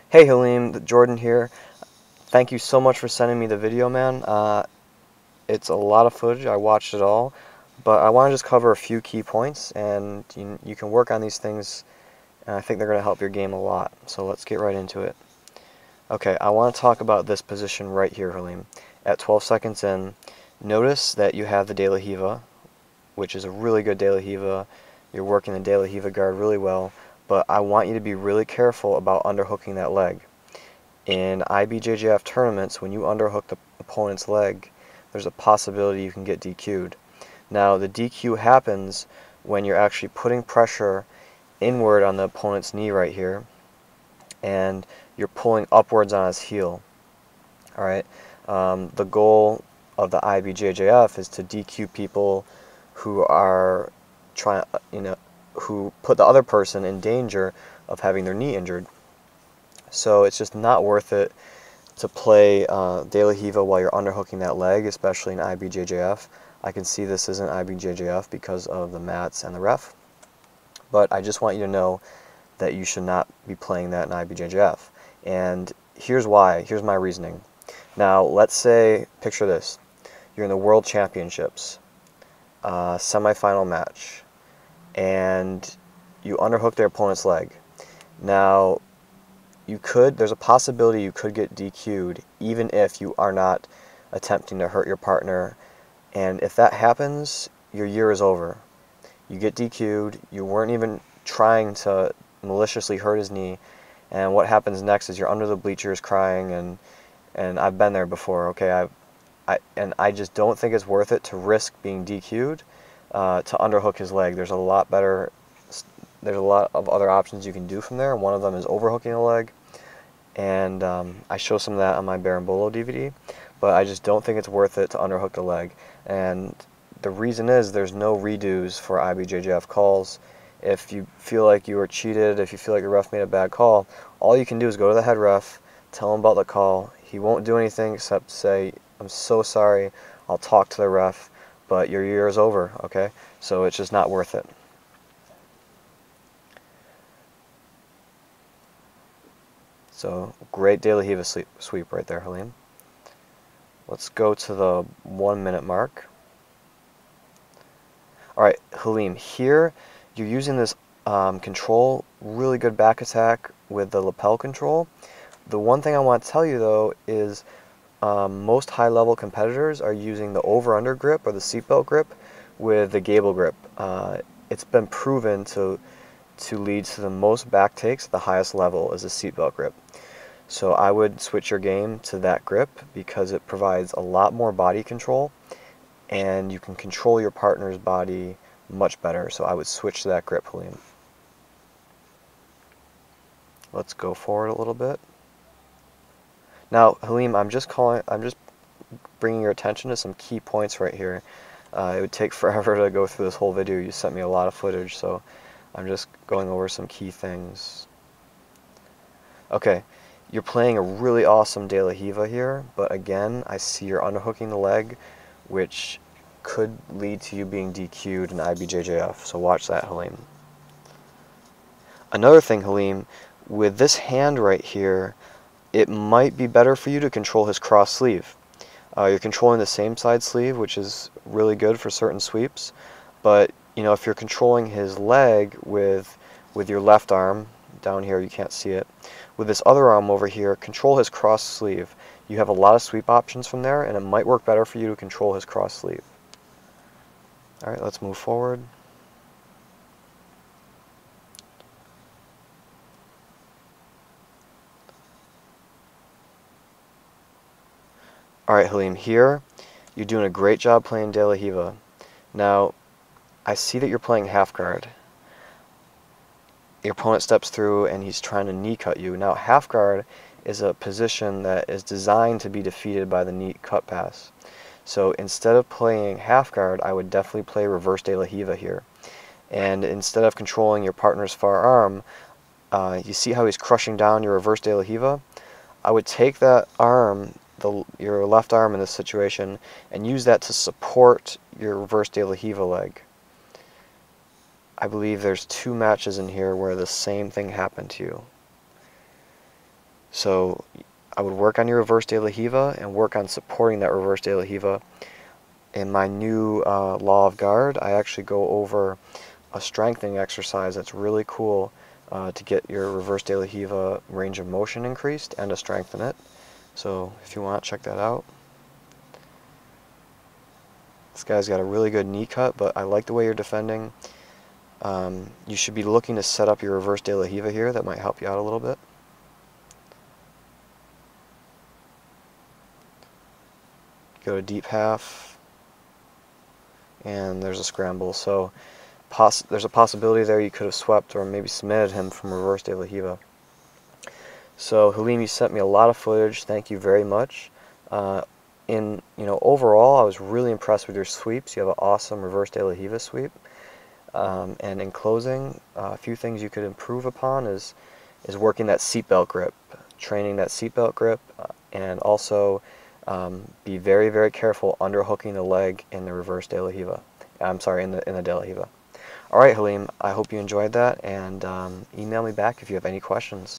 Hey Halim, Jordan here. Thank you so much for sending me the video, man. It's a lot of footage. I watched it all, but I want to just cover a few key points, and you can work on these things, and I think they're going to help your game a lot. So let's get right into it. Okay, I want to talk about this position right here, Halim. At 12 seconds in, notice that you have the De La Hiva, which is a really good De La Hiva. You're working the De La Hiva guard really well, but I want you to be really careful about underhooking that leg. In IBJJF tournaments, when you underhook the opponent's leg, there's a possibility you can get DQ'd. Now, the DQ happens when you're actually putting pressure inward on the opponent's knee right here, and you're pulling upwards on his heel. Alright, the goal of the IBJJF is to DQ people who are trying, who put the other person in danger of having their knee injured. So it's just not worth it to play De La Hiva while you're underhooking that leg, especially in IBJJF. I can see this isn't IBJJF because of the mats and the ref, but I just want you to know that you should not be playing that in IBJJF. And here's why. Here's my reasoning. Now, let's say, picture this. You're in the World Championships, semifinal match, and you underhook their opponent's leg. Now, there's a possibility you could get DQ'd even if you are not attempting to hurt your partner, and if that happens, your year is over. You get DQ'd, you weren't even trying to maliciously hurt his knee, and what happens next is you're under the bleachers crying, and I've been there before, okay? I just don't think it's worth it to risk being DQ'd to underhook his leg. There's a lot of other options you can do from there. One of them is overhooking a leg, and I show some of that on my Berimbolo DVD, but I just don't think it's worth it to underhook the leg. And the reason is there's no redos for IBJJF calls. If you feel like you were cheated, if you feel like your ref made a bad call, all you can do is go to the head ref, tell him about the call. He won't do anything except say, "I'm so sorry, I'll talk to the ref, but your year is over," okay? So it's just not worth it. So, great De La Hiva sweep right there, Halim. Let's go to the 1 minute mark. Alright, Halim, here you're using this control, really good back attack with the lapel control. The one thing I want to tell you though is most high-level competitors are using the over-under grip or the seatbelt grip with the gable grip. It's been proven to lead to the most back takes at the highest level is a seatbelt grip. So I would switch your game to that grip because it provides a lot more body control and you can control your partner's body much better. So I would switch to that grip, Halim. Let's go forward a little bit. Now, Halim, I'm just bringing your attention to some key points right here. It would take forever to go through this whole video. You sent me a lot of footage, so I'm just going over some key things. Okay, you're playing a really awesome De La Hiva here, but again, I see you're underhooking the leg, which could lead to you being DQ'd in IBJJF, so watch that, Halim. Another thing, Halim, with this hand right here, it might be better for you to control his cross sleeve. You're controlling the same side sleeve, which is really good for certain sweeps, but if you're controlling his leg with your left arm, down here you can't see it, with this other arm over here, control his cross sleeve. You have a lot of sweep options from there, and it might work better for you to control his cross sleeve. Alright, let's move forward. Alright, Halim, here you're doing a great job playing De La Hiva. Now, I see that you're playing half guard. Your opponent steps through and he's trying to knee cut you. Now, half guard is a position that is designed to be defeated by the knee cut pass. So instead of playing half guard, I would definitely play reverse De La Hiva here. And instead of controlling your partner's far arm, you see how he's crushing down your reverse De La Hiva? I would take that arm, your left arm in this situation, and use that to support your reverse De La Hiva leg. I believe there's 2 matches in here where the same thing happened to you. So I would work on your reverse de la Riva and work on supporting that reverse de la Riva. In my new law of guard, I actually go over a strengthening exercise that's really cool to get your reverse de la Riva range of motion increased and to strengthen it. So if you want, check that out. This guy's got a really good knee cut, but I like the way you're defending. You should be looking to set up your reverse de la Riva here. That might help you out a little bit. Go to deep half, and there's a scramble. So there's a possibility there you could have swept or maybe submitted him from reverse de la Riva. So Halim, you sent me a lot of footage. Thank you very much. Overall, I was really impressed with your sweeps. You have an awesome reverse de la Riva sweep. And in closing, a few things you could improve upon is working that seatbelt grip, training that seatbelt grip, and also be very, very careful underhooking the leg in the reverse de la Riva. I'm sorry, in the de la Riva. All right, Halim, I hope you enjoyed that, and email me back if you have any questions.